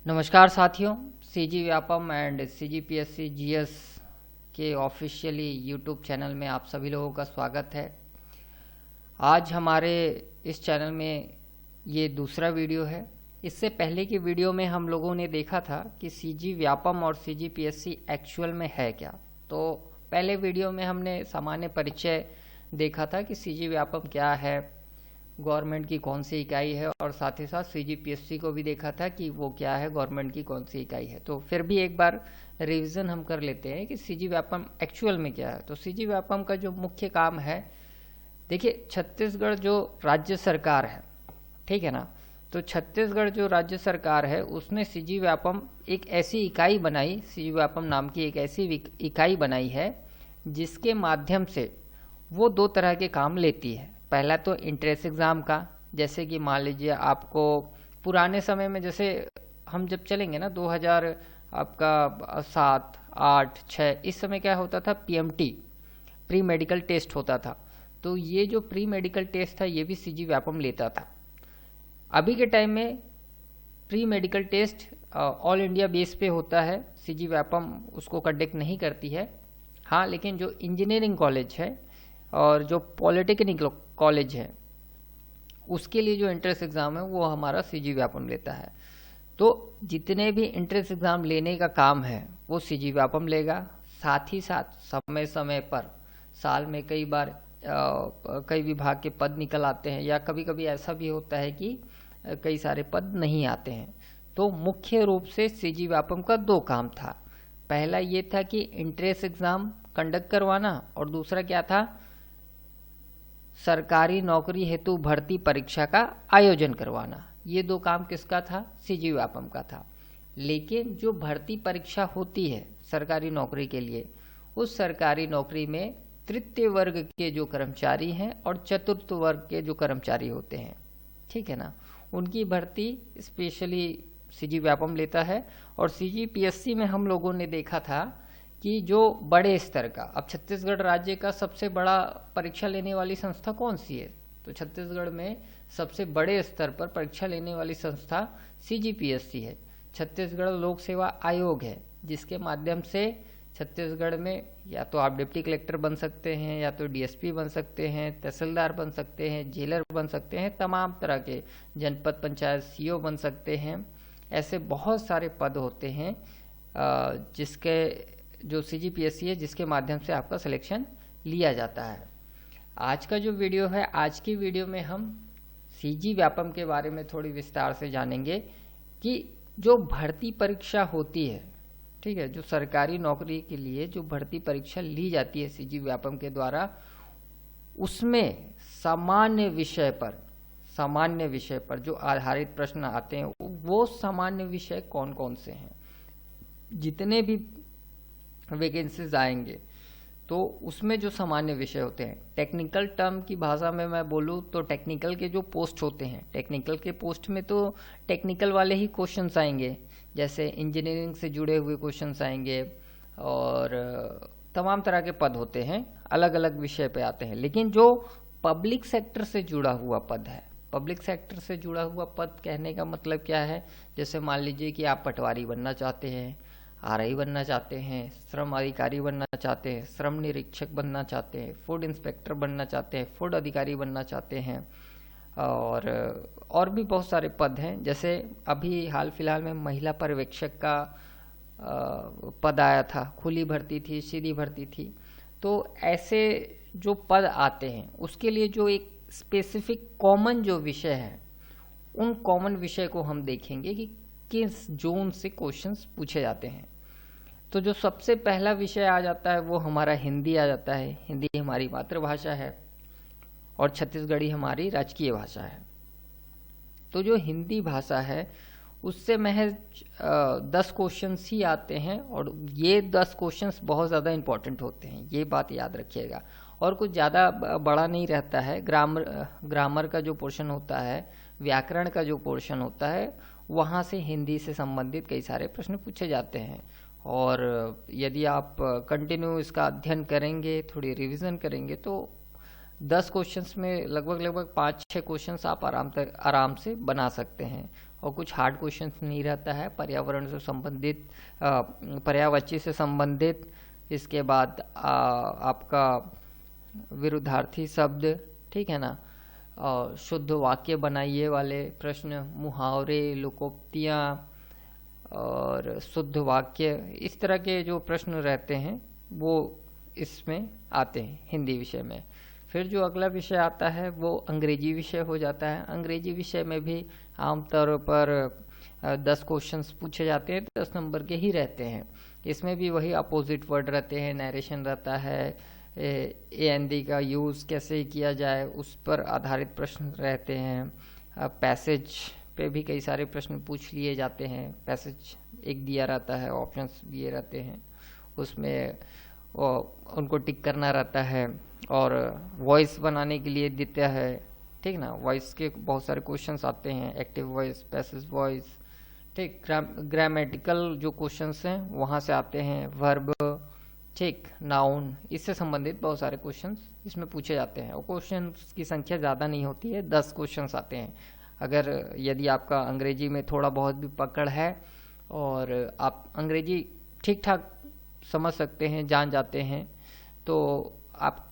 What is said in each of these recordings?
नमस्कार साथियों, CG Vyapam and CGPSC GS के ऑफिशियली यूट्यूब चैनल में आप सभी लोगों का स्वागत है। आज हमारे इस चैनल में ये दूसरा वीडियो है। इससे पहले की वीडियो में हम लोगों ने देखा था कि सीजी व्यापम और सीजीपीएससी एक्चुअल में है क्या। तो पहले वीडियो में हमने सामान्य परिचय देखा था कि सीजी व्यापम क्या है, गवर्नमेंट की कौन सी इकाई है, और साथ ही साथ सीजीपीएससी को भी देखा था कि वो क्या है, गवर्नमेंट की कौन सी इकाई है। तो फिर भी एक बार रिवीजन हम कर लेते हैं कि सीजी व्यापम एक्चुअल में क्या है। तो सीजी व्यापम का जो मुख्य काम है, देखिए छत्तीसगढ़ जो राज्य सरकार है, ठीक है ना, तो छत्तीसगढ़ जो राज्य सरकार है उसने सीजी व्यापम एक ऐसी इकाई बनाई, सीजी व्यापम नाम की एक ऐसी इकाई बनाई है जिसके माध्यम से वो दो तरह के काम लेती है। पहला तो इंट्रेंस एग्ज़ाम का, जैसे कि मान लीजिए आपको पुराने समय में, जैसे हम जब चलेंगे ना 2000 आपका 7, 8, 6, इस समय क्या होता था, पीएमटी प्री मेडिकल टेस्ट होता था। तो ये जो प्री मेडिकल टेस्ट था ये भी सीजी व्यापम लेता था। अभी के टाइम में pre medical test all India base पे होता है, सीजी व्यापम उसको कंडक्ट नहीं करती है। हाँ, लेकिन जो इंजीनियरिंग कॉलेज है और जो पॉलिटेक्निक कॉलेज है उसके लिए जो एंट्रेंस एग्ज़ाम है वो हमारा सीजी व्यापम लेता है। तो जितने भी एंट्रेंस एग्ज़ाम लेने का काम है वो सीजी व्यापम लेगा। साथ ही साथ समय समय पर साल में कई बार कई विभाग के पद निकल आते हैं, या कभी कभी ऐसा भी होता है कि कई सारे पद नहीं आते हैं। तो मुख्य रूप से सीजी व्यापम का दो काम था। पहला ये था कि एंट्रेंस एग्ज़ाम कंडक्ट करवाना, और दूसरा क्या था, सरकारी नौकरी हेतु भर्ती परीक्षा का आयोजन करवाना। ये दो काम किसका था, सीजी व्यापम का था। लेकिन जो भर्ती परीक्षा होती है सरकारी नौकरी के लिए, उस सरकारी नौकरी में तृतीय वर्ग के जो कर्मचारी हैं और चतुर्थ वर्ग के जो कर्मचारी होते हैं, ठीक है ना, उनकी भर्ती स्पेशली सीजी व्यापम लेता है। और सीजीपीएससी में हम लोगों ने देखा था कि जो बड़े स्तर का, अब छत्तीसगढ़ राज्य का सबसे बड़ा परीक्षा लेने वाली संस्था कौन सी है, तो छत्तीसगढ़ में सबसे बड़े स्तर पर परीक्षा लेने वाली संस्था सीजीपीएससी है। छत्तीसगढ़ लोक सेवा आयोग है, जिसके माध्यम से छत्तीसगढ़ में या तो आप डिप्टी कलेक्टर बन सकते हैं, या तो डीएसपी बन सकते हैं, तहसीलदार बन सकते हैं, जेलर बन सकते हैं, तमाम तरह के जनपद पंचायत सीओ बन सकते हैं। ऐसे बहुत सारे पद होते हैं जिसके जो सीजीपीएससी है, जिसके माध्यम से आपका सिलेक्शन लिया जाता है। आज का जो वीडियो है, आज की वीडियो में हम सीजी व्यापम के बारे में थोड़ी विस्तार से जानेंगे कि जो भर्ती परीक्षा होती है, ठीक है, जो सरकारी नौकरी के लिए जो भर्ती परीक्षा ली जाती है सीजी व्यापम के द्वारा, उसमें सामान्य विषय पर जो आधारित प्रश्न आते हैं, वो सामान्य विषय कौन कौन से हैं। जितने भी वैकेंसीज आएंगे तो उसमें जो सामान्य विषय होते हैं, टेक्निकल टर्म की भाषा में मैं बोलूँ तो टेक्निकल के जो पोस्ट होते हैं, टेक्निकल के पोस्ट में तो टेक्निकल वाले ही क्वेश्चंस आएंगे, जैसे इंजीनियरिंग से जुड़े हुए क्वेश्चंस आएंगे, और तमाम तरह के पद होते हैं, अलग अलग विषय पे आते हैं। लेकिन जो पब्लिक सेक्टर से जुड़ा हुआ पद है, पब्लिक सेक्टर से जुड़ा हुआ पद कहने का मतलब क्या है, जैसे मान लीजिए कि आप पटवारी बनना चाहते हैं, आरआई बनना चाहते हैं, श्रम अधिकारी बनना चाहते हैं, श्रम निरीक्षक बनना चाहते हैं, फूड इंस्पेक्टर बनना चाहते हैं, फूड अधिकारी बनना चाहते हैं, और भी बहुत सारे पद हैं। जैसे अभी हाल फिलहाल में महिला पर्यवेक्षक का पद आया था, खुली भर्ती थी, सीधी भर्ती थी। तो ऐसे जो पद आते हैं उसके लिए जो एक स्पेसिफिक कॉमन जो विषय है, उन कॉमन विषय को हम देखेंगे कि किस जोन से क्वेश्चंस पूछे जाते हैं। तो जो सबसे पहला विषय आ जाता है वो हमारा हिंदी आ जाता है। हिंदी हमारी मातृभाषा है और छत्तीसगढ़ी हमारी राजकीय भाषा है। तो जो हिंदी भाषा है उससे महज 10 क्वेश्चंस ही आते हैं, और ये 10 क्वेश्चंस बहुत ज़्यादा इंपॉर्टेंट होते हैं, ये बात याद रखिएगा। और कुछ ज़्यादा बड़ा नहीं रहता है। ग्रामर का जो पोर्शन होता है, व्याकरण का जो पोर्शन होता है, वहाँ से हिंदी से संबंधित कई सारे प्रश्न पूछे जाते हैं। और यदि आप कंटिन्यू इसका अध्ययन करेंगे, थोड़ी रिवीजन करेंगे, तो 10 क्वेश्चंस में लगभग 5-6 क्वेश्चंस आप आराम से बना सकते हैं। और कुछ हार्ड क्वेश्चंस नहीं रहता है, पर्यावरण से संबंधित, पर्यायवाची से संबंधित। इसके बाद आपका विरुद्धार्थी शब्द, ठीक है ना, और शुद्ध वाक्य बनाइए वाले प्रश्न, मुहावरे, लोकोक्तियाँ और शुद्ध वाक्य, इस तरह के जो प्रश्न रहते हैं वो इसमें आते हैं हिंदी विषय में। फिर जो अगला विषय आता है वो अंग्रेजी विषय हो जाता है। अंग्रेजी विषय में भी आमतौर पर 10 क्वेश्चंस पूछे जाते हैं, 10 नंबर के ही रहते हैं। इसमें भी वही अपोजिट वर्ड रहते हैं, नरेशन रहता है, एएनडी का यूज़ कैसे किया जाए उस पर आधारित प्रश्न रहते हैं। पैसेज पे भी कई सारे प्रश्न पूछ लिए जाते हैं। पैसेज एक दिया रहता है, ऑप्शंस दिए रहते हैं, उसमें उनको टिक करना रहता है। और वॉइस बनाने के लिए देता है, ठीक ना, वॉइस के बहुत सारे क्वेश्चंस आते हैं, एक्टिव वॉइस, पैसिव वॉइस, ठीक। ग्रामेटिकल जो क्वेश्चंस हैं वहाँ से आते हैं, वर्ब, ठीक, नाउन, इससे संबंधित बहुत सारे क्वेश्चंस इसमें पूछे जाते हैं। और क्वेश्चंस की संख्या ज़्यादा नहीं होती है, 10 क्वेश्चंस आते हैं। अगर यदि आपका अंग्रेजी में थोड़ा बहुत भी पकड़ है और आप अंग्रेजी ठीक ठाक समझ सकते हैं, जान जाते हैं, तो आप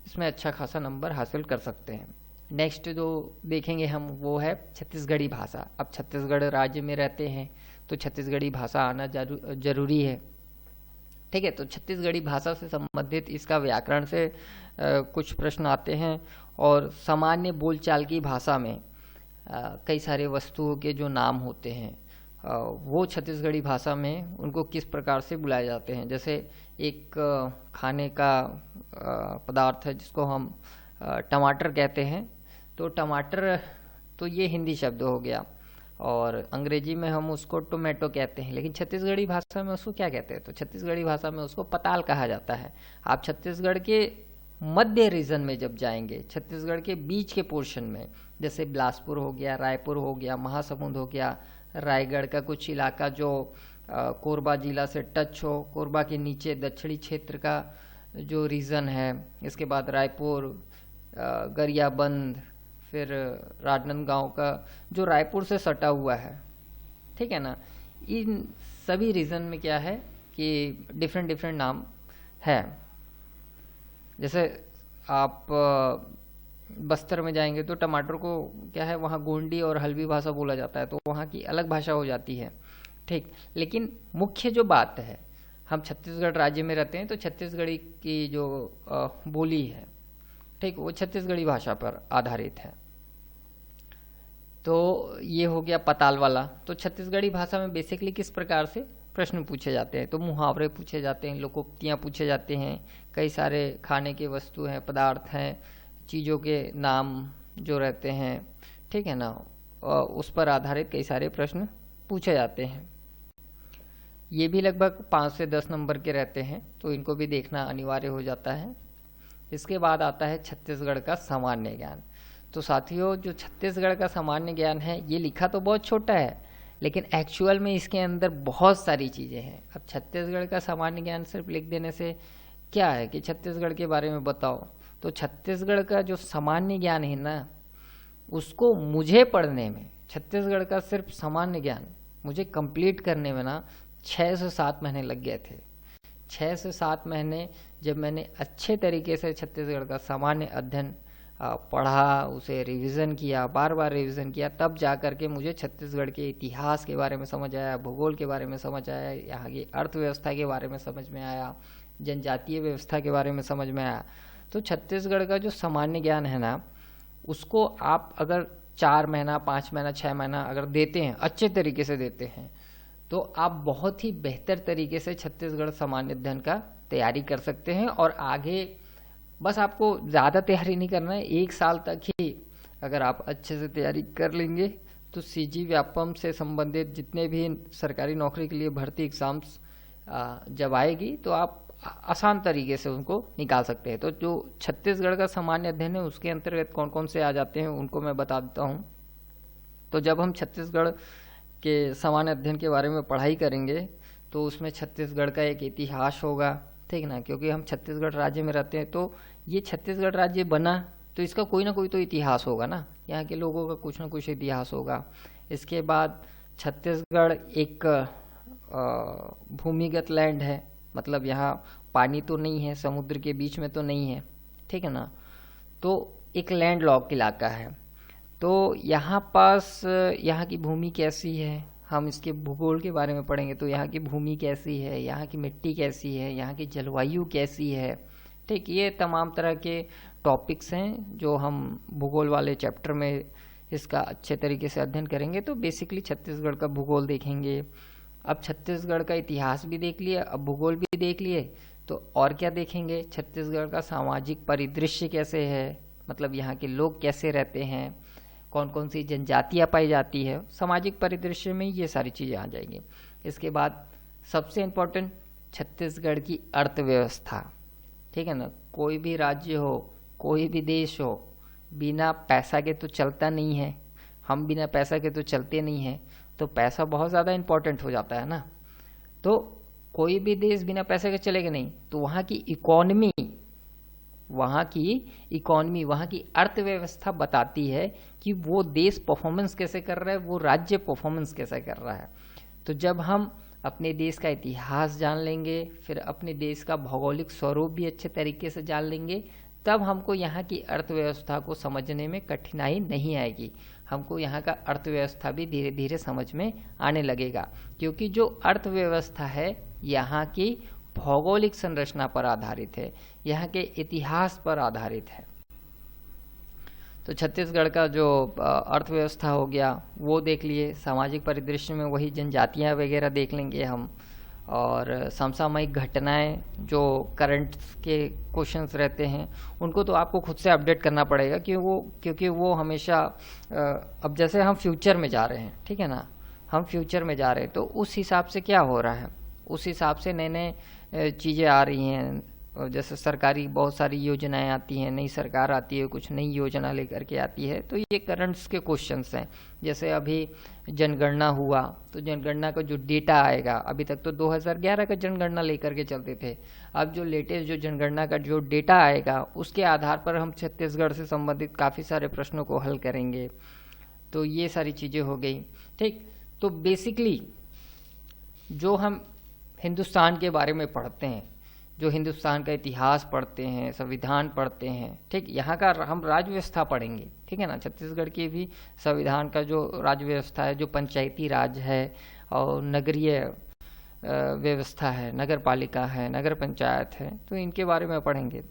इसमें अच्छा खासा नंबर हासिल कर सकते हैं। नेक्स्ट जो देखेंगे हम वो है छत्तीसगढ़ी भाषा। अब छत्तीसगढ़ राज्य में रहते हैं तो छत्तीसगढ़ी भाषा आना जरूरी है, ठीक है। तो छत्तीसगढ़ी भाषा से संबंधित इसका व्याकरण से कुछ प्रश्न आते हैं। और सामान्य बोलचाल की भाषा में कई सारे वस्तुओं के जो नाम होते हैं वो छत्तीसगढ़ी भाषा में उनको किस प्रकार से बुलाए जाते हैं। जैसे एक खाने का पदार्थ है जिसको हम टमाटर कहते हैं, तो टमाटर तो ये हिंदी शब्द हो गया, और अंग्रेजी में हम उसको टोमेटो कहते हैं, लेकिन छत्तीसगढ़ी भाषा में उसको क्या कहते हैं, तो छत्तीसगढ़ी भाषा में उसको पताल कहा जाता है। आप छत्तीसगढ़ के मध्य रीजन में जब जाएंगे, छत्तीसगढ़ के बीच के पोर्शन में, जैसे बिलासपुर हो गया, रायपुर हो गया, महासमुंद हो गया, रायगढ़ का कुछ इलाका जो कोरबा जिला से टच हो, कोरबा के नीचे दक्षिणी क्षेत्र का जो रीजन है, इसके बाद रायपुर, गरियाबंद, फिर राजनांदगांव का जो रायपुर से सटा हुआ है, ठीक है ना, इन सभी रीजन में क्या है कि डिफरेंट डिफरेंट नाम है। जैसे आप बस्तर में जाएंगे तो टमाटर को क्या है, वहाँ गोंडी और हल्बी भाषा बोला जाता है, तो वहाँ की अलग भाषा हो जाती है, ठीक। लेकिन मुख्य जो बात है, हम छत्तीसगढ़ राज्य में रहते हैं तो छत्तीसगढ़ी की जो बोली है, ठीक, वो छत्तीसगढ़ी भाषा पर आधारित है। तो ये हो गया पताल वाला। तो छत्तीसगढ़ी भाषा में बेसिकली किस प्रकार से प्रश्न पूछे जाते हैं, तो मुहावरे पूछे जाते हैं, लोकोक्तियाँ पूछे जाते हैं, कई सारे खाने के वस्तु हैं, पदार्थ हैं, चीज़ों के नाम जो रहते हैं, ठीक है ना, उस पर आधारित कई सारे प्रश्न पूछे जाते हैं। ये भी लगभग 5 से 10 नंबर के रहते हैं, तो इनको भी देखना अनिवार्य हो जाता है। इसके बाद आता है छत्तीसगढ़ का सामान्य ज्ञान। तो साथियों, जो छत्तीसगढ़ का सामान्य ज्ञान है, ये लिखा तो बहुत छोटा है, लेकिन एक्चुअल में इसके अंदर बहुत सारी चीज़ें हैं। अब छत्तीसगढ़ का सामान्य ज्ञान सिर्फ लिख देने से क्या है कि छत्तीसगढ़ के बारे में बताओ, तो छत्तीसगढ़ का जो सामान्य ज्ञान है ना, उसको मुझे पढ़ने में, छत्तीसगढ़ का सिर्फ सामान्य ज्ञान मुझे कंप्लीट करने में ना 6 से 7 महीने लग गए थे। 6 से 7 महीने जब मैंने अच्छे तरीके से छत्तीसगढ़ का सामान्य अध्ययन पढ़ा, उसे रिवीजन किया, बार बार रिवीजन किया, तब जा कर के मुझे छत्तीसगढ़ के इतिहास के बारे में समझ आया, भूगोल के बारे में समझ आया, यहाँ की अर्थव्यवस्था के बारे में समझ में आया, जनजातीय व्यवस्था के बारे में समझ में आया। तो छत्तीसगढ़ का जो सामान्य ज्ञान है ना, उसको आप अगर 4 महीना, 5 महीना, 6 महीना अगर देते हैं, अच्छे तरीके से देते हैं, तो आप बहुत ही बेहतर तरीके से छत्तीसगढ़ सामान्य अध्ययन का तैयारी कर सकते हैं। और आगे बस आपको ज़्यादा तैयारी नहीं करना है, 1 साल तक ही अगर आप अच्छे से तैयारी कर लेंगे तो सीजी व्यापम से संबंधित जितने भी सरकारी नौकरी के लिए भर्ती एग्ज़ाम्स जब आएगी तो आप आसान तरीके से उनको निकाल सकते हैं। तो जो छत्तीसगढ़ का सामान्य अध्ययन है उसके अंतर्गत कौन कौन से आ जाते हैं उनको मैं बता देता हूँ। तो जब हम छत्तीसगढ़ के सामान्य अध्ययन के बारे में पढ़ाई करेंगे तो उसमें छत्तीसगढ़ का एक इतिहास होगा, ठीक ना, क्योंकि हम छत्तीसगढ़ राज्य में रहते हैं, तो ये छत्तीसगढ़ राज्य बना तो इसका कोई ना कोई तो इतिहास होगा ना, यहाँ के लोगों का कुछ ना कुछ इतिहास होगा। इसके बाद छत्तीसगढ़ एक भूमिगत लैंड है, मतलब यहाँ पानी तो नहीं है, समुद्र के बीच में तो नहीं है, ठीक है ना। तो एक लैंड लॉक इलाका है। तो यहाँ पास यहाँ की भूमि कैसी है, हम इसके भूगोल के बारे में पढ़ेंगे। तो यहाँ की भूमि कैसी है, यहाँ की मिट्टी कैसी है, यहाँ की जलवायु कैसी है, ठीक। ये तमाम तरह के टॉपिक्स हैं जो हम भूगोल वाले चैप्टर में इसका अच्छे तरीके से अध्ययन करेंगे। तो बेसिकली छत्तीसगढ़ का भूगोल देखेंगे। अब छत्तीसगढ़ का इतिहास भी देख लिया, अब भूगोल भी देख लिए, तो और क्या देखेंगे, छत्तीसगढ़ का सामाजिक परिदृश्य कैसे है, मतलब यहाँ के लोग कैसे रहते हैं, कौन कौन सी जनजातियाँ पाई जाती है, सामाजिक परिदृश्य में ये सारी चीज़ें आ जाएंगी। इसके बाद सबसे इम्पोर्टेंट छत्तीसगढ़ की अर्थव्यवस्था, ठीक है ना। कोई भी राज्य हो, कोई भी देश हो, बिना पैसा के तो चलता नहीं है, हम बिना पैसा के तो चलते नहीं हैं, तो पैसा बहुत ज़्यादा इम्पोर्टेंट हो जाता है ना। तो कोई भी देश बिना पैसे के चलेगा नहीं, तो वहाँ की इकोनॉमी, वहाँ की अर्थव्यवस्था बताती है कि वो देश परफॉर्मेंस कैसे कर रहा है, वो राज्य परफॉर्मेंस कैसे कर रहा है। तो जब हम अपने देश का इतिहास जान लेंगे, फिर अपने देश का भौगोलिक स्वरूप भी अच्छे तरीके से जान लेंगे, तब हमको यहाँ की अर्थव्यवस्था को समझने में कठिनाई नहीं आएगी। हमको यहाँ का अर्थव्यवस्था भी धीरे धीरे समझ में आने लगेगा, क्योंकि जो अर्थव्यवस्था है यहाँ की भौगोलिक संरचना पर आधारित है, यहाँ के इतिहास पर आधारित है। तो छत्तीसगढ़ का जो अर्थव्यवस्था हो गया वो देख लिए, सामाजिक परिदृश्य में वही जनजातियाँ वगैरह देख लेंगे हम, और समसामयिक घटनाएं जो करंट के क्वेश्चंस रहते हैं उनको तो आपको खुद से अपडेट करना पड़ेगा, क्योंकि वो हमेशा अब जैसे हम फ्यूचर में जा रहे हैं, ठीक है ना, हम फ्यूचर में जा रहे हैं, तो उस हिसाब से क्या हो रहा है, उस हिसाब से नए नए चीज़ें आ रही हैं। जैसे सरकारी बहुत सारी योजनाएं आती हैं, नई सरकार आती है, कुछ नई योजना लेकर के आती है, तो ये करंट्स के क्वेश्चंस हैं। जैसे अभी जनगणना हुआ, तो जनगणना का जो डेटा आएगा, अभी तक तो 2011 का जनगणना लेकर के चलते थे, अब जो लेटेस्ट जो जनगणना का जो डेटा आएगा उसके आधार पर हम छत्तीसगढ़ से संबंधित काफ़ी सारे प्रश्नों को हल करेंगे। तो ये सारी चीज़ें हो गई, ठीक। तो बेसिकली जो हम हिंदुस्तान के बारे में पढ़ते हैं, जो हिंदुस्तान का इतिहास पढ़ते हैं, संविधान पढ़ते हैं, ठीक, यहाँ का हम राज्य व्यवस्था पढ़ेंगे, ठीक है ना। छत्तीसगढ़ की भी संविधान का जो राज्य व्यवस्था है, जो पंचायती राज है और नगरीय व्यवस्था है, नगर पालिका है, नगर पंचायत है, तो इनके बारे में पढ़ेंगे।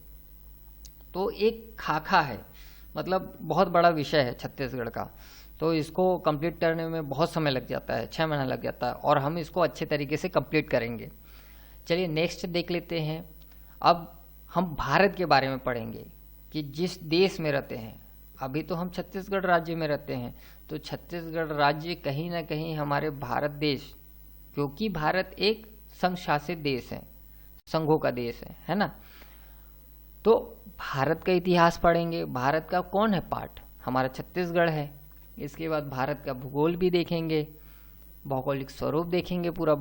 तो एक खाका है, मतलब बहुत बड़ा विषय है छत्तीसगढ़ का, तो इसको कंप्लीट करने में बहुत समय लग जाता है, 6 महीना लग जाता है, और हम इसको अच्छे तरीके से कंप्लीट करेंगे। चलिए नेक्स्ट देख लेते हैं। अब हम भारत के बारे में पढ़ेंगे कि जिस देश में रहते हैं, अभी तो हम छत्तीसगढ़ राज्य में रहते हैं, तो छत्तीसगढ़ राज्य कहीं ना कहीं हमारे भारत देश, क्योंकि भारत एक संघ शासित देश है, संघों का देश है ना। तो भारत का इतिहास पढ़ेंगे, भारत का कौन है पार्ट, हमारा छत्तीसगढ़ है। इसके बाद भारत का भूगोल भी देखेंगे, भौगोलिक स्वरूप देखेंगे पूरा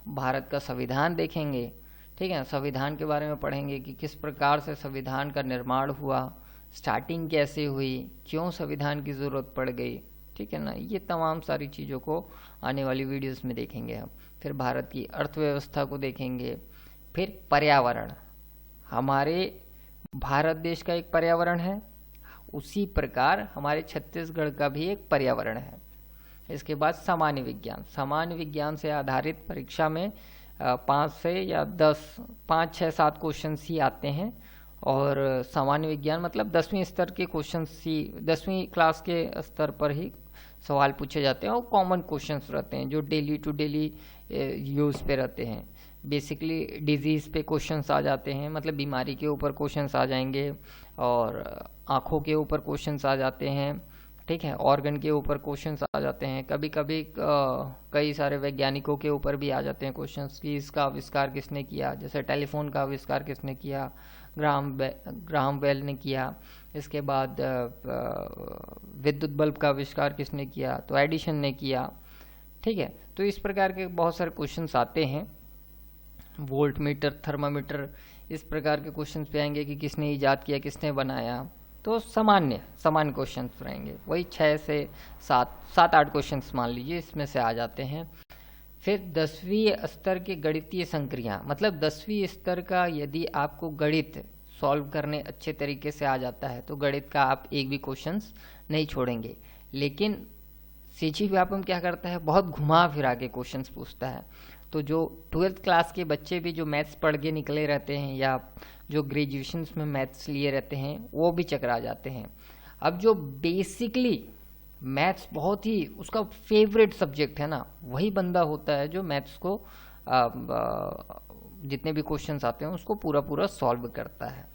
भारत का संविधान देखेंगे, ठीक है। संविधान के बारे में पढ़ेंगे कि किस प्रकार से संविधान का निर्माण हुआ, स्टार्टिंग कैसे हुई, क्यों संविधान की ज़रूरत पड़ गई, ठीक है ना। ये तमाम सारी चीज़ों को आने वाली वीडियोस में देखेंगे हम। फिर भारत की अर्थव्यवस्था को देखेंगे, फिर पर्यावरण, हमारे भारत देश का एक पर्यावरण है, उसी प्रकार हमारे छत्तीसगढ़ का भी एक पर्यावरण है। इसके बाद सामान्य विज्ञान से आधारित परीक्षा में 5 से या 10, 5, 6, 7 क्वेश्चंस ही आते हैं, और सामान्य विज्ञान मतलब 10वीं स्तर के क्वेश्चंस ही, 10वीं क्लास के स्तर पर ही सवाल पूछे जाते हैं, और कॉमन क्वेश्चंस रहते हैं जो डेली टू डेली यूज़ पे रहते हैं। बेसिकली डिजीज़ पे क्वेश्चंस आ जाते हैं, मतलब बीमारी के ऊपर क्वेश्चंस आ जाएंगे, और आँखों के ऊपर क्वेश्चंस आ जाते हैं, ठीक है, ऑर्गन के ऊपर क्वेश्चंस आ जाते हैं, कभी कभी कई सारे वैज्ञानिकों के ऊपर भी आ जाते हैं क्वेश्चंस कि इसका आविष्कार किसने किया, जैसे टेलीफोन का आविष्कार किसने किया, ग्राहम बेल ने किया। इसके बाद विद्युत बल्ब का आविष्कार किसने किया, तो एडिशन ने किया, ठीक है। तो इस प्रकार के बहुत सारे क्वेश्चंस आते हैं। वोल्ट मीटर, थर्मामीटर, इस प्रकार के क्वेश्चंस पे आएंगे कि किसने ईजाद किया, किसने बनाया, तो सामान्य सामान्य क्वेश्चंस रहेंगे, वही 6 से 7-8 क्वेश्चंस मान लीजिए इसमें से आ जाते हैं। फिर 10वीं स्तर के गणितीय संक्रिया, मतलब 10वीं स्तर का यदि आपको गणित सॉल्व करने अच्छे तरीके से आ जाता है तो गणित का आप एक भी क्वेश्चंस नहीं छोड़ेंगे। लेकिन सीजी व्यापम क्या करता है, बहुत घुमा फिरा के क्वेश्चंस पूछता है। तो जो 12th क्लास के बच्चे भी जो मैथ्स पढ़ के निकले रहते हैं या जो ग्रेजुएशन में मैथ्स लिए रहते हैं वो भी चकरा जाते हैं। अब जो बेसिकली मैथ्स बहुत ही उसका फेवरेट सब्जेक्ट है ना, वही बंदा होता है जो मैथ्स को जितने भी क्वेश्चंस आते हैं उसको पूरा पूरा सॉल्व करता है।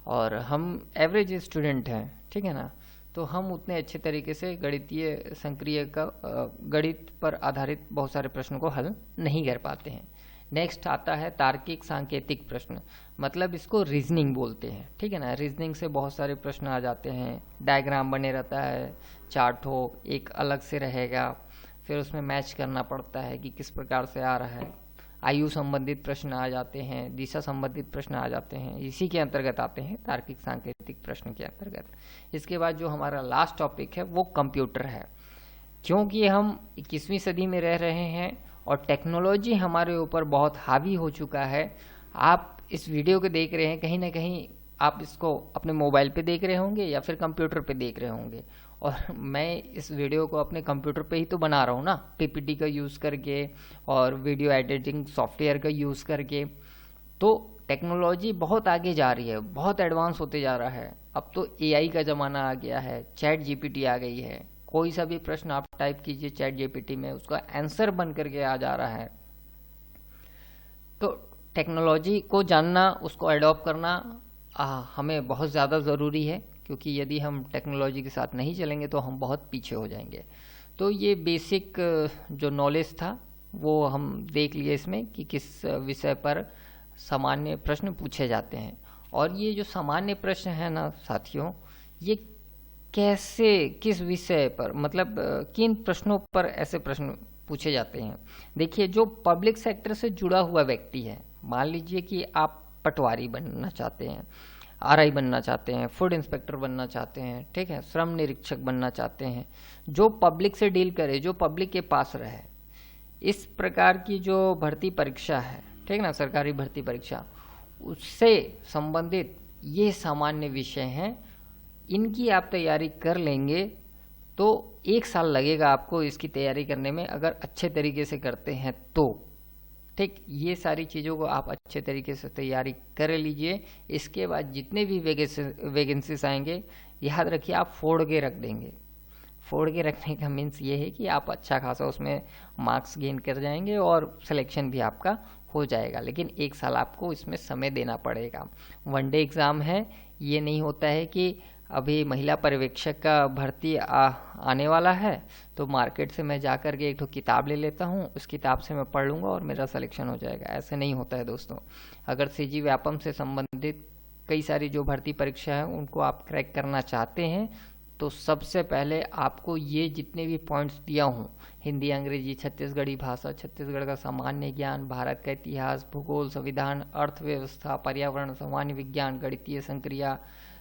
और हम एवरेज स्टूडेंट हैं, ठीक है ना, तो हम उतने अच्छे तरीके से गणितीय संक्रिय का गणित पर आधारित बहुत सारे प्रश्नों को हल नहीं कर पाते हैं। नेक्स्ट आता है तार्किक सांकेतिक प्रश्न, मतलब इसको रीजनिंग बोलते हैं, ठीक है ना। रीजनिंग से बहुत सारे प्रश्न आ जाते हैं, डायग्राम बने रहता है, चार्ट हो एक अलग से रहेगा, फिर उसमें मैच करना पड़ता है कि किस प्रकार से आ रहा है। आयु संबंधित प्रश्न आ जाते हैं, दिशा संबंधित प्रश्न आ जाते हैं, इसी के अंतर्गत आते हैं तार्किक सांकेतिक प्रश्न के अंतर्गत। इसके बाद जो हमारा लास्ट टॉपिक है वो कंप्यूटर है। क्योंकि हम 21वीं सदी में रह रहे हैं और टेक्नोलॉजी हमारे ऊपर बहुत हावी हो चुका है। आप इस वीडियो को देख रहे हैं, कहीं ना कहीं आप इसको अपने मोबाइल पे देख रहे होंगे या फिर कंप्यूटर पे देख रहे होंगे, और मैं इस वीडियो को अपने कंप्यूटर पे ही तो बना रहा हूँ ना, पीपीटी का यूज़ करके और वीडियो एडिटिंग सॉफ्टवेयर का यूज़ करके। तो टेक्नोलॉजी बहुत आगे जा रही है, बहुत एडवांस होते जा रहा है। अब तो एआई का ज़माना आ गया है, चैट जीपीटी आ गई है, कोई सा भी प्रश्न आप टाइप कीजिए चैट जीपीटी में, उसका आंसर बन करके आ जा रहा है। तो टेक्नोलॉजी को जानना, उसको अडॉप्ट करना हमें बहुत ज़्यादा ज़रूरी है, क्योंकि यदि हम टेक्नोलॉजी के साथ नहीं चलेंगे तो हम बहुत पीछे हो जाएंगे। तो ये बेसिक जो नॉलेज था वो हम देख लिए इसमें कि किस विषय पर सामान्य प्रश्न पूछे जाते हैं। और ये जो सामान्य प्रश्न है ना साथियों, ये कैसे, किस विषय पर, मतलब किन प्रश्नों पर ऐसे प्रश्न पूछे जाते हैं। देखिए, जो पब्लिक सेक्टर से जुड़ा हुआ व्यक्ति है, मान लीजिए कि आप पटवारी बनना चाहते हैं, आरआई बनना चाहते हैं, फूड इंस्पेक्टर बनना चाहते हैं, ठीक है, श्रम निरीक्षक बनना चाहते हैं, जो पब्लिक से डील करे, जो पब्लिक के पास रहे, इस प्रकार की जो भर्ती परीक्षा है, ठीक ना, सरकारी भर्ती परीक्षा, उससे संबंधित ये सामान्य विषय हैं। इनकी आप तैयारी कर लेंगे तो 1 साल लगेगा आपको इसकी तैयारी करने में, अगर अच्छे तरीके से करते हैं तो। ठीक, ये सारी चीज़ों को आप अच्छे तरीके से तैयारी कर लीजिए। इसके बाद जितने भी वैकेंसीज आएंगे, याद रखिए आप फोड़ के रख देंगे। फोड़ के रखने का मीन्स ये है कि आप अच्छा खासा उसमें मार्क्स गेन कर जाएंगे और सिलेक्शन भी आपका हो जाएगा। लेकिन 1 साल आपको इसमें समय देना पड़ेगा। 1 डे एग्ज़ाम है, ये नहीं होता है कि अभी महिला पर्यवेक्षक का भर्ती आने वाला है तो मार्केट से मैं जा कर के एक किताब ले लेता हूँ, उस किताब से मैं पढ़ लूँगा और मेरा सिलेक्शन हो जाएगा। ऐसे नहीं होता है दोस्तों। अगर सीजी व्यापम से संबंधित कई सारी जो भर्ती परीक्षा है उनको आप क्रैक करना चाहते हैं तो सबसे पहले आपको ये जितने भी पॉइंट्स दिया हूँ, हिंदी, अंग्रेजी, छत्तीसगढ़ी भाषा, छत्तीसगढ़ का सामान्य ज्ञान, भारत का इतिहास, भूगोल, संविधान, अर्थव्यवस्था, पर्यावरण, सामान्य विज्ञान, गणितीय संक्रिया,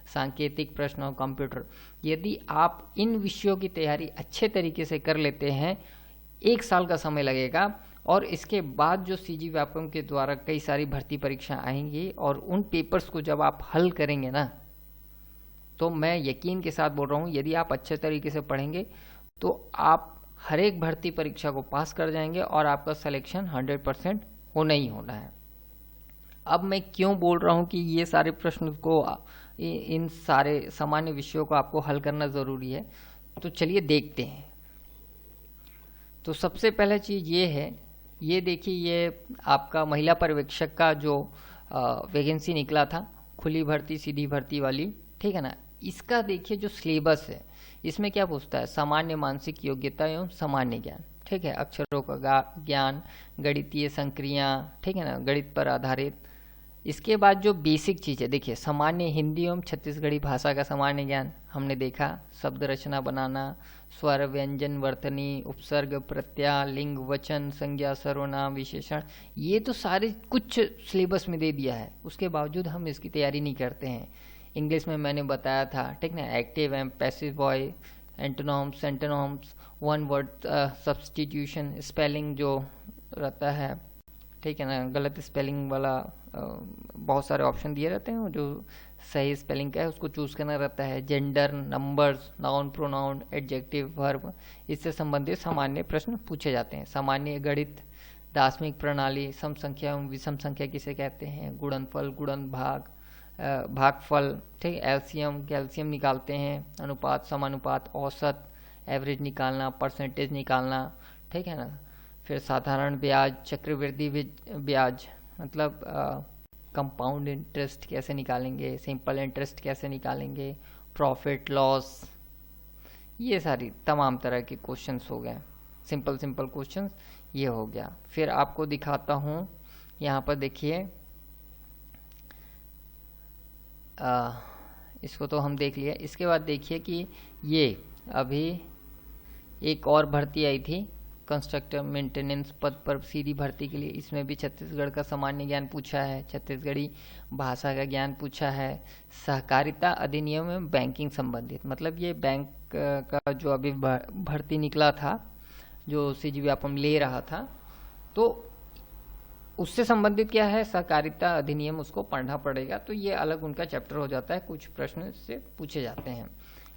सांकेतिक प्रश्न और कंप्यूटर, यदि आप इन विषयों की तैयारी अच्छे तरीके से कर लेते हैं, 1 साल का समय लगेगा। और इसके बाद जो सीजी व्यापम के द्वारा कई सारी भर्ती परीक्षा आएंगी और उन पेपर्स को जब आप हल करेंगे ना, तो मैं यकीन के साथ बोल रहा हूँ, यदि आप अच्छे तरीके से पढ़ेंगे तो आप हर एक भर्ती परीक्षा को पास कर जाएंगे और आपका सिलेक्शन 100% होना ही होना है। अब मैं क्यों बोल रहा हूँ कि ये सारे प्रश्न को, इन सारे सामान्य विषयों को आपको हल करना ज़रूरी है, तो चलिए देखते हैं। तो सबसे पहला चीज़ ये है, ये देखिए, ये आपका महिला पर्यवेक्षक का जो वैकेंसी निकला था, खुली भर्ती, सीधी भर्ती वाली, ठीक है ना। इसका देखिए जो सिलेबस है, इसमें क्या पूछता है, सामान्य मानसिक योग्यता एवं सामान्य ज्ञान, ठीक है, अक्षरों का ज्ञान, गणितीय संक्रिया, ठीक है ना, गणित पर आधारित। इसके बाद जो बेसिक चीज़ है, देखिए, सामान्य हिंदी एवं छत्तीसगढ़ी भाषा का सामान्य ज्ञान हमने देखा, शब्द रचना बनाना, स्वर, व्यंजन, वर्तनी, उपसर्ग, प्रत्यय, लिंग, वचन, संज्ञा, सर्वनाम, विशेषण, ये तो सारे कुछ सिलेबस में दे दिया है, उसके बावजूद हम इसकी तैयारी नहीं करते हैं। इंग्लिश में मैंने बताया था, ठीक ना, active and passive voice, antonyms, antonyms, one word substitution, spelling जो रहता है, ठीक है ना, गलत स्पेलिंग वाला बहुत सारे ऑप्शन दिए रहते हैं, जो सही स्पेलिंग का है उसको चूज करना रहता है, gender, numbers, noun, pronoun, adjective, verb, इससे संबंधित सामान्य प्रश्न पूछे जाते हैं। सामान्य गणित, दार्शनिक प्रणाली, सम संख्या एवं विषम संख्या किसे कहते हैं, गुणनफल, गुणन भाग, भागफल, ठीक, एलसीएम, कैल्शियम निकालते हैं, अनुपात, समानुपात, औसत, एवरेज निकालना, परसेंटेज निकालना, ठीक है ना। फिर साधारण ब्याज, चक्रवृद्धि ब्याज मतलब कंपाउंड इंटरेस्ट कैसे निकालेंगे, सिंपल इंटरेस्ट कैसे निकालेंगे, प्रॉफिट लॉस, ये सारी तमाम तरह के क्वेश्चंस हो गए, सिंपल क्वेश्चंस ये हो गया। फिर आपको दिखाता हूँ, यहाँ पर देखिए, इसको तो हम देख लिया। इसके बाद देखिए कि ये अभी एक और भर्ती आई थी कंस्ट्रक्टर मेंटेनेंस पद पर सीधी भर्ती के लिए। इसमें भी छत्तीसगढ़ का सामान्य ज्ञान पूछा है, छत्तीसगढ़ी भाषा का ज्ञान पूछा है, सहकारिता अधिनियम में बैंकिंग संबंधित, मतलब ये बैंक का जो अभी भर्ती निकला था, जो सीजी व्यापम ले रहा था, तो उससे संबंधित क्या है, सहकारिता अधिनियम, उसको पढ़ना पड़ेगा। तो ये अलग उनका चैप्टर हो जाता है, कुछ प्रश्न से पूछे जाते हैं।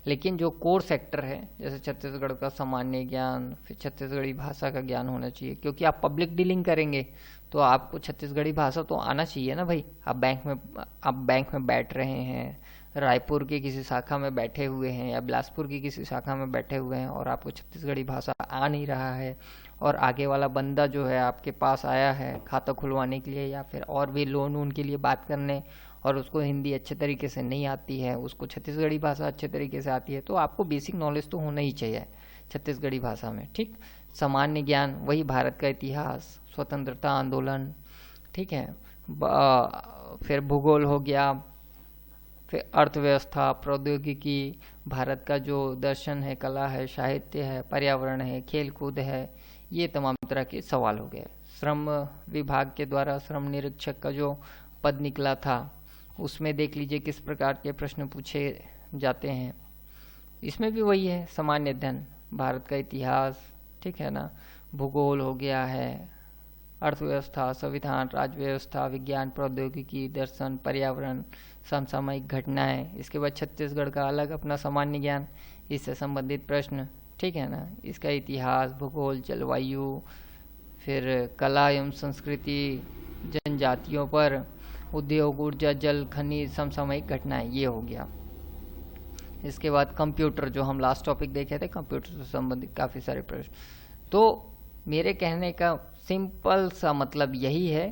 लेकिन जो कोर सेक्टर है, जैसे छत्तीसगढ़ का सामान्य ज्ञान, फिर छत्तीसगढ़ी भाषा का ज्ञान होना चाहिए, क्योंकि आप पब्लिक डीलिंग करेंगे तो आपको छत्तीसगढ़ी भाषा तो आना चाहिए ना भाई। आप बैंक में बैठ रहे हैं, रायपुर की किसी शाखा में बैठे हुए हैं या बिलासपुर की किसी शाखा में बैठे हुए हैं और आपको छत्तीसगढ़ी भाषा आ नहीं रहा है, और आगे वाला बंदा जो है आपके पास आया है खाता खुलवाने के लिए या फिर और भी लोन वोन के लिए बात करने, और उसको हिंदी अच्छे तरीके से नहीं आती है, उसको छत्तीसगढ़ी भाषा अच्छे तरीके से आती है, तो आपको बेसिक नॉलेज तो होना ही चाहिए छत्तीसगढ़ी भाषा में, ठीक। सामान्य ज्ञान, वही भारत का इतिहास, स्वतंत्रता आंदोलन, ठीक है, फिर भूगोल हो गया, फिर अर्थव्यवस्था, प्रौद्योगिकी, भारत का जो दर्शन है, कला है, साहित्य है, पर्यावरण है, खेल कूद है, ये तमाम तरह के सवाल हो गए। श्रम विभाग के द्वारा श्रम निरीक्षक का जो पद निकला था, उसमें देख लीजिए किस प्रकार के प्रश्न पूछे जाते हैं। इसमें भी वही है, सामान्य अध्ययन, भारत का इतिहास, ठीक है ना, भूगोल हो गया है, अर्थव्यवस्था, संविधान, राज्य व्यवस्था, विज्ञान, प्रौद्योगिकी, दर्शन, पर्यावरण, समसामयिक घटनाएं। इसके बाद छत्तीसगढ़ का अलग अपना सामान्य ज्ञान, इससे संबंधित प्रश्न, ठीक है ना, इसका इतिहास, भूगोल, जलवायु, फिर कला एवं संस्कृति, जनजातियों पर, उद्योग, ऊर्जा, जल, खनिज, समसामयिक घटनाएं, ये हो गया। इसके बाद कंप्यूटर, जो हम लास्ट टॉपिक देखे थे, कंप्यूटर से संबंधित काफ़ी सारे प्रश्न। तो मेरे कहने का सिंपल सा मतलब यही है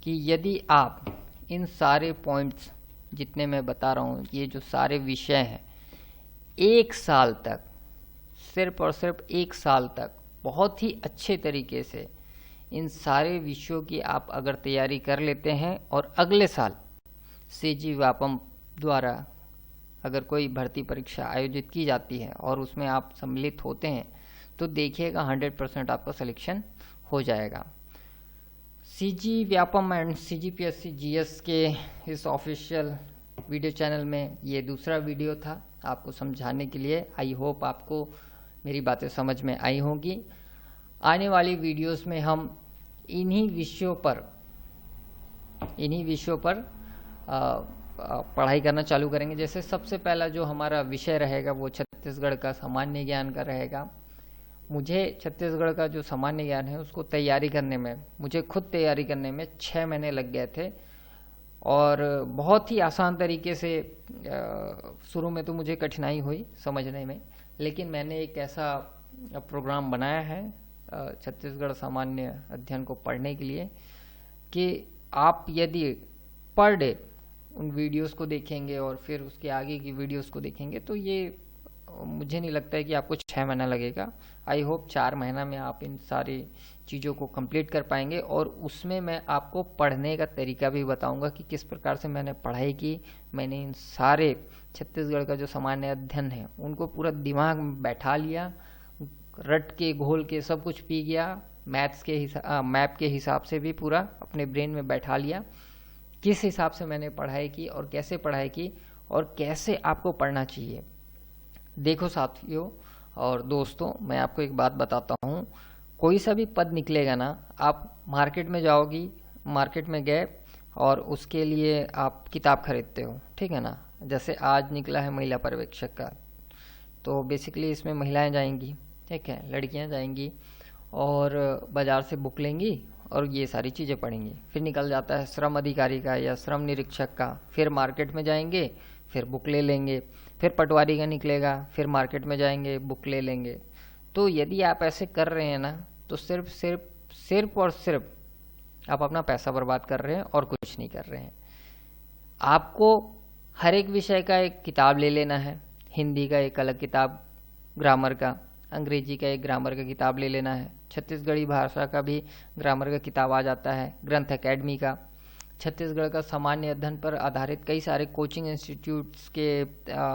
कि यदि आप इन सारे पॉइंट्स जितने मैं बता रहा हूँ, ये जो सारे विषय हैं, एक साल तक, सिर्फ और सिर्फ एक साल तक बहुत ही अच्छे तरीके से इन सारे विषयों की आप अगर तैयारी कर लेते हैं, और अगले साल सीजी व्यापम द्वारा अगर कोई भर्ती परीक्षा आयोजित की जाती है और उसमें आप सम्मिलित होते हैं, तो देखिएगा 100% आपका सिलेक्शन हो जाएगा। CG Vyapam and CGPSC GS के इस ऑफिशियल वीडियो चैनल में ये दूसरा वीडियो था आपको समझाने के लिए। आई होप आपको मेरी बातें समझ में आई होंगी। आने वाली वीडियोस में हम इन्हीं विषयों पर पढ़ाई करना चालू करेंगे। जैसे सबसे पहला जो हमारा विषय रहेगा वो छत्तीसगढ़ का सामान्य ज्ञान का रहेगा। मुझे छत्तीसगढ़ का जो सामान्य ज्ञान है उसको तैयारी करने में, मुझे खुद तैयारी करने में 6 महीने लग गए थे, और बहुत ही आसान तरीके से शुरू में तो मुझे कठिनाई हुई समझने में, लेकिन मैंने एक ऐसा प्रोग्राम बनाया है छत्तीसगढ़ सामान्य अध्ययन को पढ़ने के लिए कि आप यदि पर डे उन वीडियोस को देखेंगे और फिर उसके आगे की वीडियोस को देखेंगे तो ये मुझे नहीं लगता है कि आपको 6 महीना लगेगा। आई होप 4 महीना में आप इन सारी चीज़ों को कंप्लीट कर पाएंगे, और उसमें मैं आपको पढ़ने का तरीका भी बताऊंगा कि किस प्रकार से मैंने पढ़ाई की। मैंने इन सारे छत्तीसगढ़ का जो सामान्य अध्ययन है उनको पूरा दिमाग में बैठा लिया, रट के घोल के सब कुछ पी गया, मैप के हिसाब से भी पूरा अपने ब्रेन में बैठा लिया, किस हिसाब से मैंने पढ़ाई की और कैसे पढ़ाई की और कैसे आपको पढ़ना चाहिए। देखो साथियों और दोस्तों, मैं आपको एक बात बताता हूँ, कोई सा भी पद निकलेगा ना, आप मार्केट में जाओगी, मार्केट में गए और उसके लिए आप किताब खरीदते हो, ठीक है ना। जैसे आज निकला है महिला पर्यवेक्षक का, तो बेसिकली इसमें महिलाएं जाएंगी, ठीक है, लड़कियां जाएंगी और बाज़ार से बुक लेंगी और ये सारी चीज़ें पढ़ेंगी। फिर निकल जाता है श्रम अधिकारी का या श्रम निरीक्षक का, फिर मार्केट में जाएंगे, फिर बुक ले लेंगे। फिर पटवारी का निकलेगा, फिर मार्केट में जाएंगे, बुक ले लेंगे। तो यदि आप ऐसे कर रहे हैं ना, तो सिर्फ और सिर्फ आप अपना पैसा बर्बाद कर रहे हैं और कुछ नहीं कर रहे हैं। आपको हर एक विषय का एक किताब ले लेना है। हिंदी का एक अलग किताब, ग्रामर का, अंग्रेजी का एक ग्रामर का किताब ले लेना है, छत्तीसगढ़ी भाषा का भी ग्रामर का किताब आ जाता है, ग्रंथ एकेडमी का, छत्तीसगढ़ का सामान्य अध्ययन पर आधारित कई सारे कोचिंग इंस्टीट्यूट्स के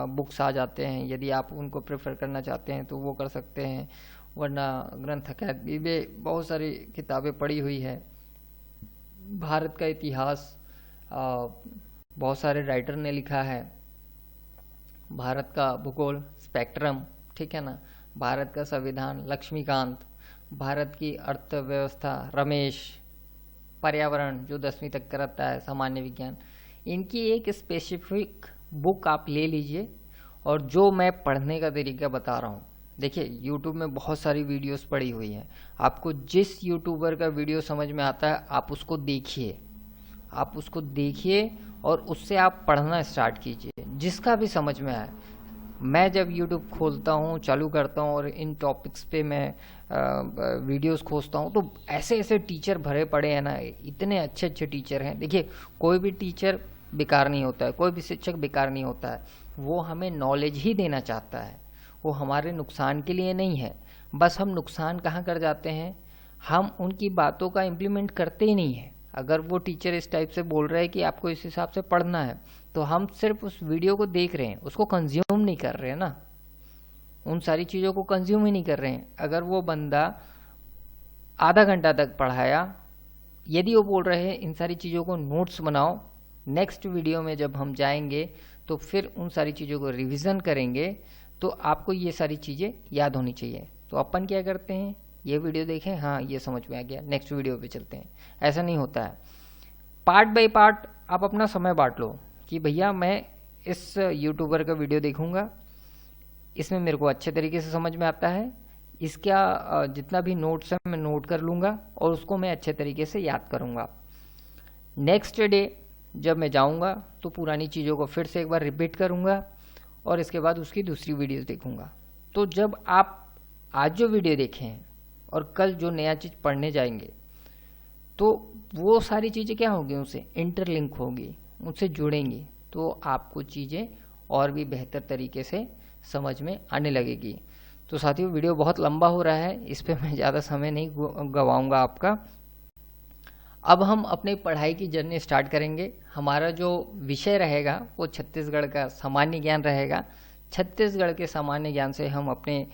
बुक्स आ जाते हैं। यदि आप उनको प्रेफर करना चाहते हैं तो वो कर सकते हैं, वरना ग्रंथ एकेडमी में बहुत सारी किताबें पड़ी हुई है। भारत का इतिहास बहुत सारे राइटर ने लिखा है। भारत का भूगोल स्पेक्ट्रम, ठीक है ना, भारत का संविधान लक्ष्मीकांत, भारत की अर्थव्यवस्था रमेश, पर्यावरण जो 10वीं तक करता है, सामान्य विज्ञान, इनकी एक स्पेसिफिक बुक आप ले लीजिए। और जो मैं पढ़ने का तरीका बता रहा हूँ, देखिए YouTube में बहुत सारी वीडियोस पड़ी हुई हैं, आपको जिस यूट्यूबर का वीडियो समझ में आता है आप उसको देखिए, और उससे आप पढ़ना स्टार्ट कीजिए, जिसका भी समझ में आए। मैं जब YouTube खोलता हूँ, चालू करता हूँ और इन टॉपिक्स पे मैं वीडियोस खोजता हूँ, तो ऐसे ऐसे टीचर भरे पड़े हैं ना, इतने अच्छे अच्छे टीचर हैं। देखिए कोई भी टीचर बेकार नहीं होता है, कोई भी शिक्षक बेकार नहीं होता है, वो हमें नॉलेज ही देना चाहता है, वो हमारे नुकसान के लिए नहीं है। बस हम नुकसान कहाँ कर जाते हैं, हम उनकी बातों का इम्प्लीमेंट करते ही नहीं है। अगर वो टीचर इस टाइप से बोल रहे हैं कि आपको इस हिसाब से पढ़ना है, तो हम सिर्फ उस वीडियो को देख रहे हैं, उसको कंज्यूम नहीं कर रहे हैं ना, उन सारी चीज़ों को कंज्यूम ही नहीं कर रहे हैं। अगर वो बंदा आधा घंटा तक पढ़ाया, यदि वो बोल रहे हैं इन सारी चीज़ों को नोट्स बनाओ, नेक्स्ट वीडियो में जब हम जाएंगे तो फिर उन सारी चीज़ों को रिवीजन करेंगे, तो आपको ये सारी चीज़ें याद होनी चाहिए। तो अपन क्या करते हैं, ये वीडियो देखें, हाँ ये समझ में आ गया, नेक्स्ट वीडियो पे चलते हैं। ऐसा नहीं होता है। पार्ट बाय पार्ट आप अपना समय बांट लो कि भैया मैं इस यूट्यूबर का वीडियो देखूंगा, इसमें मेरे को अच्छे तरीके से समझ में आता है, इसका जितना भी नोट्स है मैं नोट कर लूँगा और उसको मैं अच्छे तरीके से याद करूँगा। नेक्स्ट डे जब मैं जाऊँगा तो पुरानी चीज़ों को फिर से एक बार रिपीट करूँगा और इसके बाद उसकी दूसरी वीडियोस देखूँगा। तो जब आप आज जो वीडियो देखें हैं और कल जो नया चीज़ पढ़ने जाएंगे, तो वो सारी चीज़ें क्या होंगी, उनसे इंटरलिंक होगी, उनसे जुड़ेंगी, तो आपको चीज़ें और भी बेहतर तरीके से समझ में आने लगेगी। तो साथियों वीडियो बहुत लंबा हो रहा है, इस पे मैं ज़्यादा समय नहीं गवाऊंगा आपका। अब हम अपनी पढ़ाई की जर्नी स्टार्ट करेंगे। हमारा जो विषय रहेगा वो छत्तीसगढ़ का सामान्य ज्ञान रहेगा। छत्तीसगढ़ के सामान्य ज्ञान से हम अपने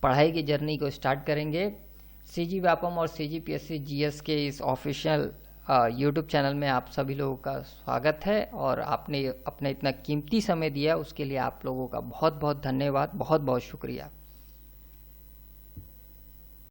पढ़ाई की जर्नी को स्टार्ट करेंगे। सीजी व्यापम और सीजीपीएससी जीएस के इस ऑफिशियल यूट्यूब चैनल में आप सभी लोगों का स्वागत है, और आपने अपना इतना कीमती समय दिया उसके लिए आप लोगों का बहुत बहुत धन्यवाद, बहुत बहुत शुक्रिया।